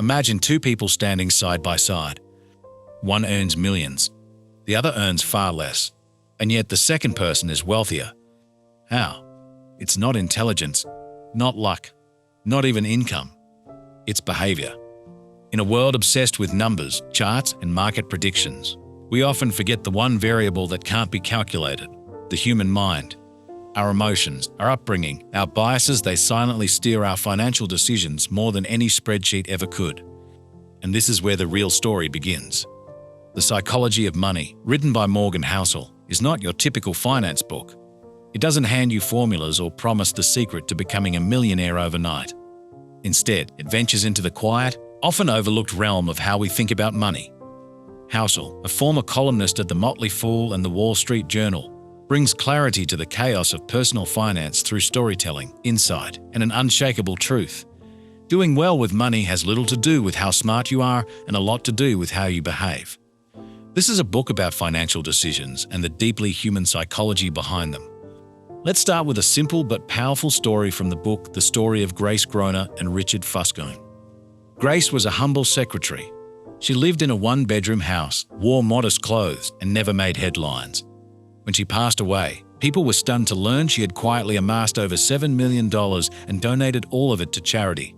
Imagine two people standing side by side. One earns millions, the other earns far less, and yet the second person is wealthier. How? It's not intelligence, not luck, not even income. It's behavior. In a world obsessed with numbers, charts, and market predictions, we often forget the one variable that can't be calculated: the human mind. Our emotions, our upbringing, our biases, they silently steer our financial decisions more than any spreadsheet ever could. And this is where the real story begins. The Psychology of Money, written by Morgan Housel, is not your typical finance book. It doesn't hand you formulas or promise the secret to becoming a millionaire overnight. Instead, it ventures into the quiet, often overlooked realm of how we think about money. Housel, a former columnist at The Motley Fool and The Wall Street Journal, brings clarity to the chaos of personal finance through storytelling, insight, and an unshakable truth. Doing well with money has little to do with how smart you are and a lot to do with how you behave. This is a book about financial decisions and the deeply human psychology behind them. Let's start with a simple but powerful story from the book, The Story of Grace Groner and Richard Fuscone. Grace was a humble secretary. She lived in a one-bedroom house, wore modest clothes, and never made headlines. When she passed away, people were stunned to learn she had quietly amassed over $7 million and donated all of it to charity.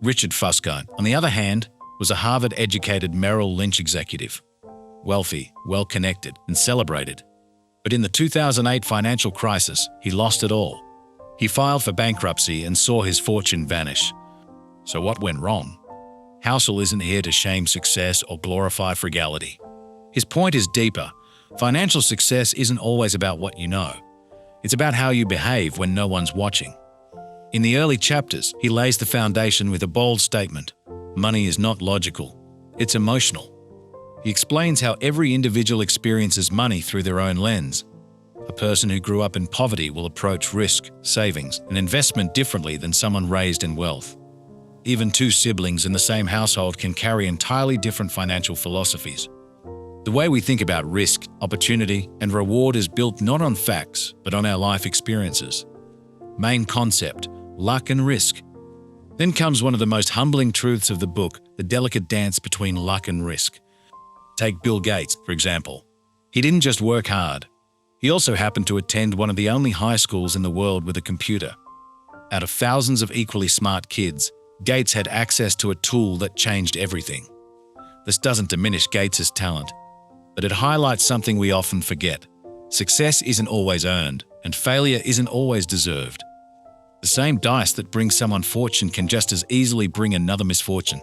Richard Fuscone, on the other hand, was a Harvard-educated Merrill Lynch executive. Wealthy, well-connected, and celebrated. But in the 2008 financial crisis, he lost it all. He filed for bankruptcy and saw his fortune vanish. So what went wrong? Housel isn't here to shame success or glorify frugality. His point is deeper. Financial success isn't always about what you know. It's about how you behave when no one's watching. In the early chapters, he lays the foundation with a bold statement: money is not logical, it's emotional. He explains how every individual experiences money through their own lens. A person who grew up in poverty will approach risk, savings, and investment differently than someone raised in wealth. Even two siblings in the same household can carry entirely different financial philosophies. The way we think about risk, opportunity, and reward is built not on facts, but on our life experiences. Main concept: luck and risk. Then comes one of the most humbling truths of the book, the delicate dance between luck and risk. Take Bill Gates, for example. He didn't just work hard. He also happened to attend one of the only high schools in the world with a computer. Out of thousands of equally smart kids, Gates had access to a tool that changed everything. This doesn't diminish Gates's talent, but it highlights something we often forget. Success isn't always earned, and failure isn't always deserved. The same dice that brings someone fortune can just as easily bring another misfortune.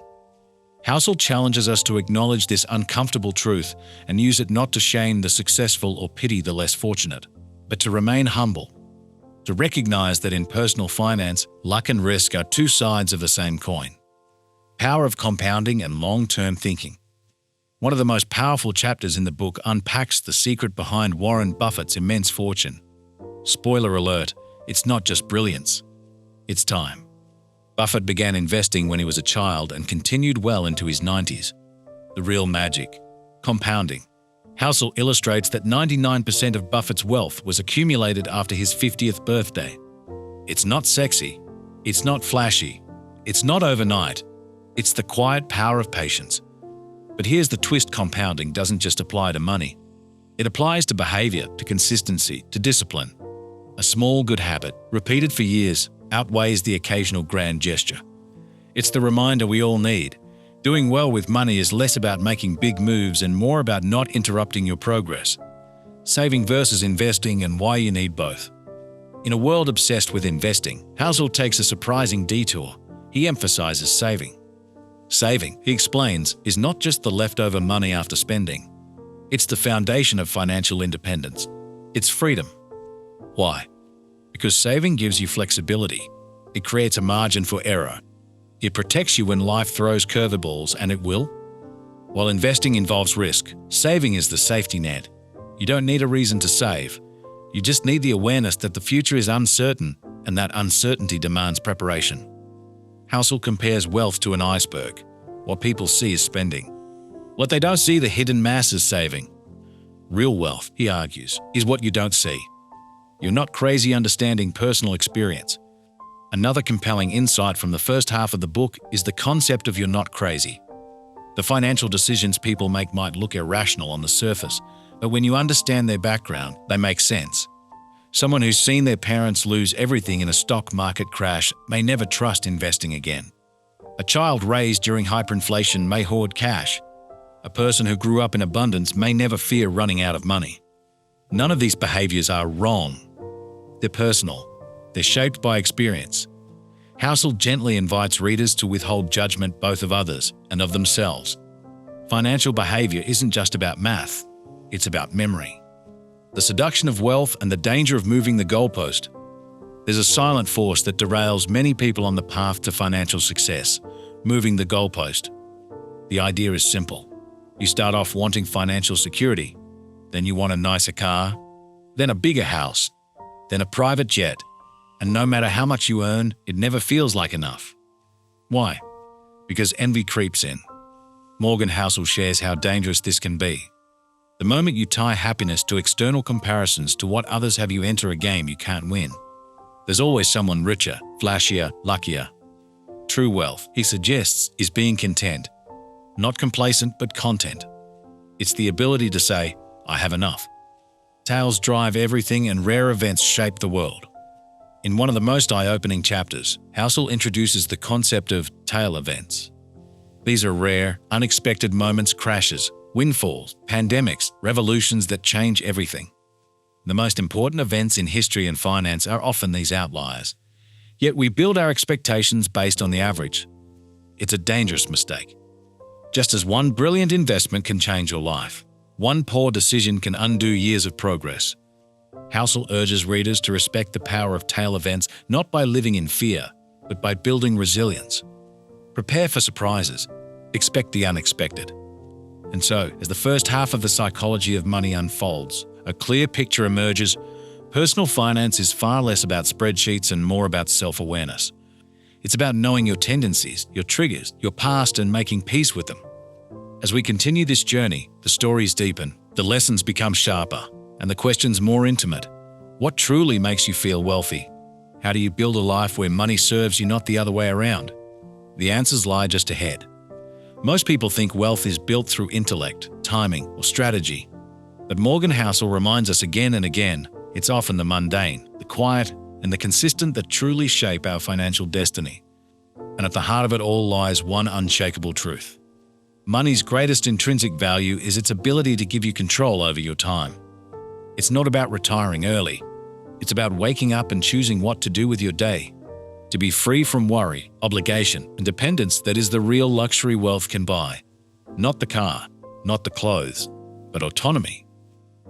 Housel challenges us to acknowledge this uncomfortable truth and use it not to shame the successful or pity the less fortunate, but to remain humble, to recognize that in personal finance, luck and risk are two sides of the same coin. Power of compounding and long-term thinking. One of the most powerful chapters in the book unpacks the secret behind Warren Buffett's immense fortune. Spoiler alert, it's not just brilliance, it's time. Buffett began investing when he was a child and continued well into his 90s. The real magic: compounding. Housel illustrates that 99% of Buffett's wealth was accumulated after his 50th birthday. It's not sexy, it's not flashy, it's not overnight. It's the quiet power of patience. But here's the twist: compounding doesn't just apply to money. It applies to behavior, to consistency, to discipline. A small good habit, repeated for years, outweighs the occasional grand gesture. It's the reminder we all need. Doing well with money is less about making big moves and more about not interrupting your progress. Saving versus investing and why you need both. In a world obsessed with investing, Housel takes a surprising detour. He emphasizes saving. Saving, he explains, is not just the leftover money after spending. It's the foundation of financial independence. It's freedom. Why? Because saving gives you flexibility. It creates a margin for error. It protects you when life throws curveballs, and it will. While investing involves risk, saving is the safety net. You don't need a reason to save. You just need the awareness that the future is uncertain, and that uncertainty demands preparation. Housel compares wealth to an iceberg. What people see is spending. What they don't see, the hidden mass, is saving. Real wealth, he argues, is what you don't see. You're not crazy understanding personal experience. Another compelling insight from the first half of the book is the concept of "you're not crazy." The financial decisions people make might look irrational on the surface, but when you understand their background, they make sense. Someone who's seen their parents lose everything in a stock market crash may never trust investing again. A child raised during hyperinflation may hoard cash. A person who grew up in abundance may never fear running out of money. None of these behaviors are wrong. They're personal. They're shaped by experience. Housel gently invites readers to withhold judgment both of others and of themselves. Financial behavior isn't just about math, it's about memory. The seduction of wealth and the danger of moving the goalpost. There's a silent force that derails many people on the path to financial success, moving the goalpost. The idea is simple. You start off wanting financial security, then you want a nicer car, then a bigger house, then a private jet, and no matter how much you earn, it never feels like enough. Why? Because envy creeps in. Morgan Housel shares how dangerous this can be. The moment you tie happiness to external comparisons to what others have, you enter a game you can't win. There's always someone richer, flashier, luckier. True wealth, he suggests, is being content. Not complacent, but content. It's the ability to say, "I have enough." Tales drive everything and rare events shape the world. In one of the most eye-opening chapters, Housel introduces the concept of tail events. These are rare, unexpected moments, crashes, windfalls, pandemics, revolutions that change everything. The most important events in history and finance are often these outliers. Yet we build our expectations based on the average. It's a dangerous mistake. Just as one brilliant investment can change your life, one poor decision can undo years of progress. Housel urges readers to respect the power of tail events not by living in fear, but by building resilience. Prepare for surprises. Expect the unexpected. And so, as the first half of the psychology of money unfolds, a clear picture emerges. Personal finance is far less about spreadsheets and more about self-awareness. It's about knowing your tendencies, your triggers, your past, and making peace with them. As we continue this journey, the stories deepen, the lessons become sharper, and the questions more intimate. What truly makes you feel wealthy? How do you build a life where money serves you, not the other way around? The answers lie just ahead. Most people think wealth is built through intellect, timing, or strategy. But Morgan Housel reminds us again and again, it's often the mundane, the quiet, and the consistent that truly shape our financial destiny. And at the heart of it all lies one unshakable truth. Money's greatest intrinsic value is its ability to give you control over your time. It's not about retiring early. It's about waking up and choosing what to do with your day. To be free from worry, obligation, and dependence that is the real luxury wealth can buy. Not the car, not the clothes, but autonomy.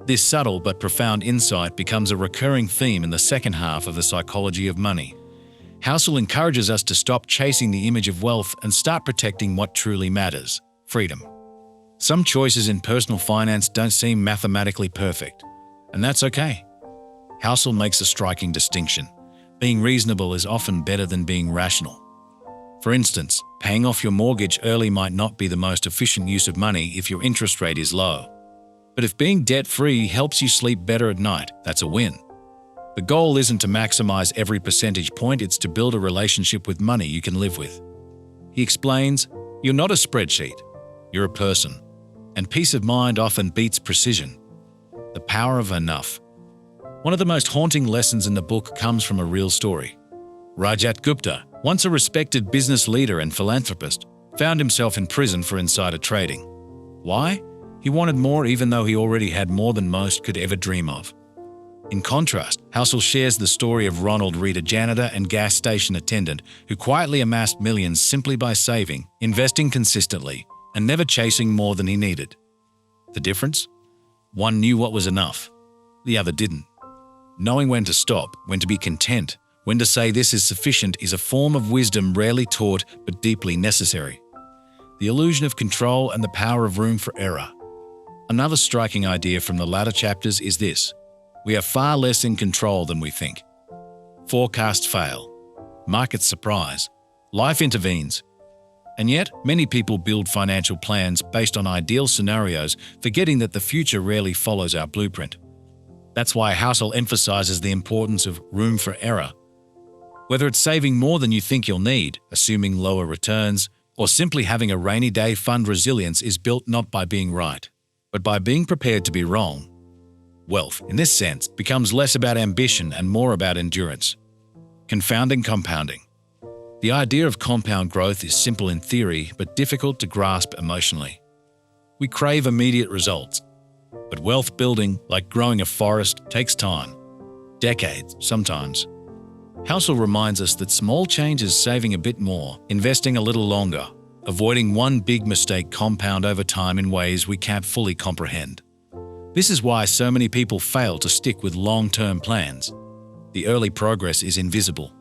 This subtle but profound insight becomes a recurring theme in the second half of The Psychology of Money. Housel encourages us to stop chasing the image of wealth and start protecting what truly matters: freedom. Some choices in personal finance don't seem mathematically perfect, and that's okay. Housel makes a striking distinction. Being reasonable is often better than being rational. For instance, paying off your mortgage early might not be the most efficient use of money if your interest rate is low. But if being debt-free helps you sleep better at night, that's a win. The goal isn't to maximize every percentage point, it's to build a relationship with money you can live with. He explains, "You're not a spreadsheet, you're a person. And peace of mind often beats precision." The power of enough. One of the most haunting lessons in the book comes from a real story. Rajat Gupta, once a respected business leader and philanthropist, found himself in prison for insider trading. Why? He wanted more even though he already had more than most could ever dream of. In contrast, Housel shares the story of Ronald Reed, a janitor and gas station attendant who quietly amassed millions simply by saving, investing consistently, and never chasing more than he needed. The difference? One knew what was enough. The other didn't. Knowing when to stop, when to be content, when to say this is sufficient is a form of wisdom rarely taught but deeply necessary. The illusion of control and the power of room for error. Another striking idea from the latter chapters is this: we are far less in control than we think. Forecasts fail. Markets surprise. Life intervenes. And yet, many people build financial plans based on ideal scenarios, forgetting that the future rarely follows our blueprint. That's why Housel emphasizes the importance of room for error. Whether it's saving more than you think you'll need, assuming lower returns, or simply having a rainy day fund, resilience is built not by being right, but by being prepared to be wrong. Wealth, in this sense, becomes less about ambition and more about endurance. Confounding compounding. The idea of compound growth is simple in theory, but difficult to grasp emotionally. We crave immediate results, but wealth building, like growing a forest, takes time. Decades, sometimes. Housel reminds us that small changes, saving a bit more, investing a little longer, avoiding one big mistake, compound over time in ways we can't fully comprehend. This is why so many people fail to stick with long-term plans. The early progress is invisible,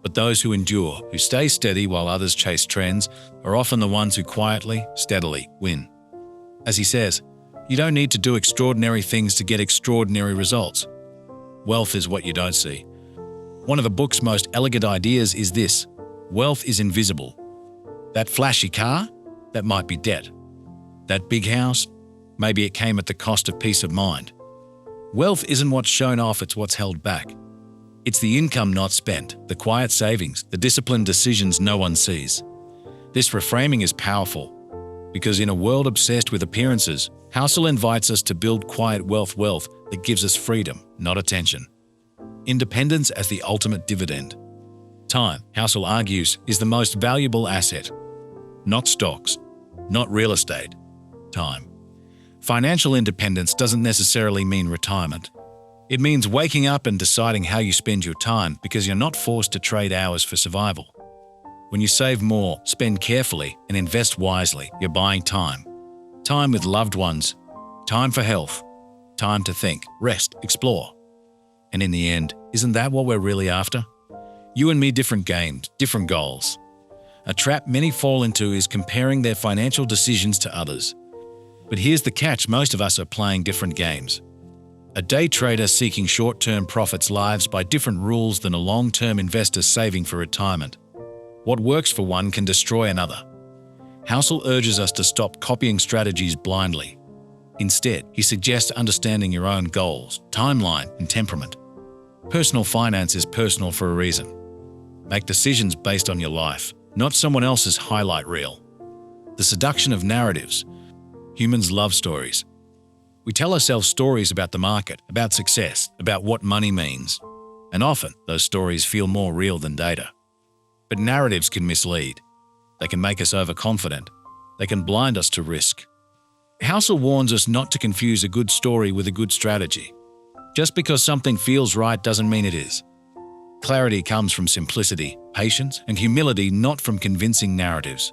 but those who endure, who stay steady while others chase trends, are often the ones who quietly, steadily win. As he says, you don't need to do extraordinary things to get extraordinary results. Wealth is what you don't see. One of the book's most elegant ideas is this: wealth is invisible. That flashy car? That might be debt. That big house? Maybe it came at the cost of peace of mind. Wealth isn't what's shown off, it's what's held back. It's the income not spent, the quiet savings, the disciplined decisions no one sees. This reframing is powerful, because in a world obsessed with appearances, Housel invites us to build quiet wealth that gives us freedom, not attention. Independence as the ultimate dividend. Time, Housel argues, is the most valuable asset. Not stocks, not real estate. Time. Financial independence doesn't necessarily mean retirement. It means waking up and deciding how you spend your time, because you're not forced to trade hours for survival. When you save more, spend carefully, and invest wisely, you're buying time. Time with loved ones, time for health, time to think, rest, explore. And in the end, isn't that what we're really after? You and me, different games, different goals. A trap many fall into is comparing their financial decisions to others. But here's the catch: most of us are playing different games. A day trader seeking short-term profits lives by different rules than a long-term investor saving for retirement. What works for one can destroy another. Housel urges us to stop copying strategies blindly. Instead, he suggests understanding your own goals, timeline, and temperament. Personal finance is personal for a reason. Make decisions based on your life, not someone else's highlight reel. The seduction of narratives. Humans love stories. We tell ourselves stories about the market, about success, about what money means. And often, those stories feel more real than data. But narratives can mislead. They can make us overconfident. They can blind us to risk. Housel warns us not to confuse a good story with a good strategy. Just because something feels right doesn't mean it is. Clarity comes from simplicity, patience, and humility, not from convincing narratives.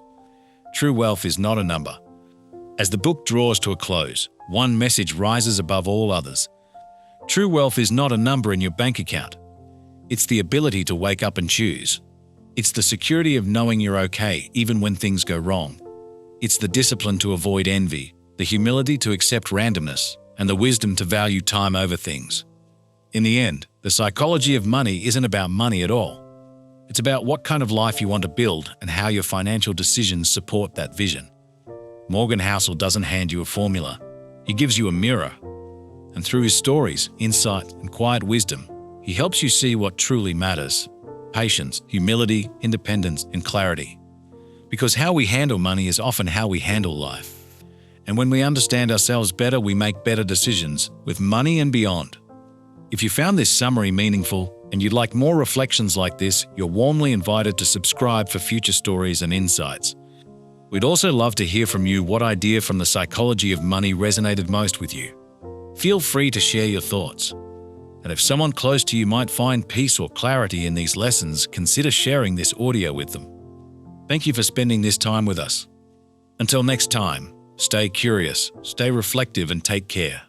True wealth is not a number. As the book draws to a close, one message rises above all others. True wealth is not a number in your bank account. It's the ability to wake up and choose. It's the security of knowing you're okay even when things go wrong. It's the discipline to avoid envy, the humility to accept randomness, and the wisdom to value time over things. In the end, the psychology of money isn't about money at all. It's about what kind of life you want to build and how your financial decisions support that vision. Morgan Housel doesn't hand you a formula. He gives you a mirror. And through his stories, insight, and quiet wisdom, he helps you see what truly matters: patience, humility, independence, and clarity. Because how we handle money is often how we handle life. And when we understand ourselves better, we make better decisions with money and beyond. If you found this summary meaningful and you'd like more reflections like this, you're warmly invited to subscribe for future stories and insights. We'd also love to hear from you what idea from the psychology of money resonated most with you. Feel free to share your thoughts. And if someone close to you might find peace or clarity in these lessons, consider sharing this audio with them. Thank you for spending this time with us. Until next time, stay curious, stay reflective, and take care.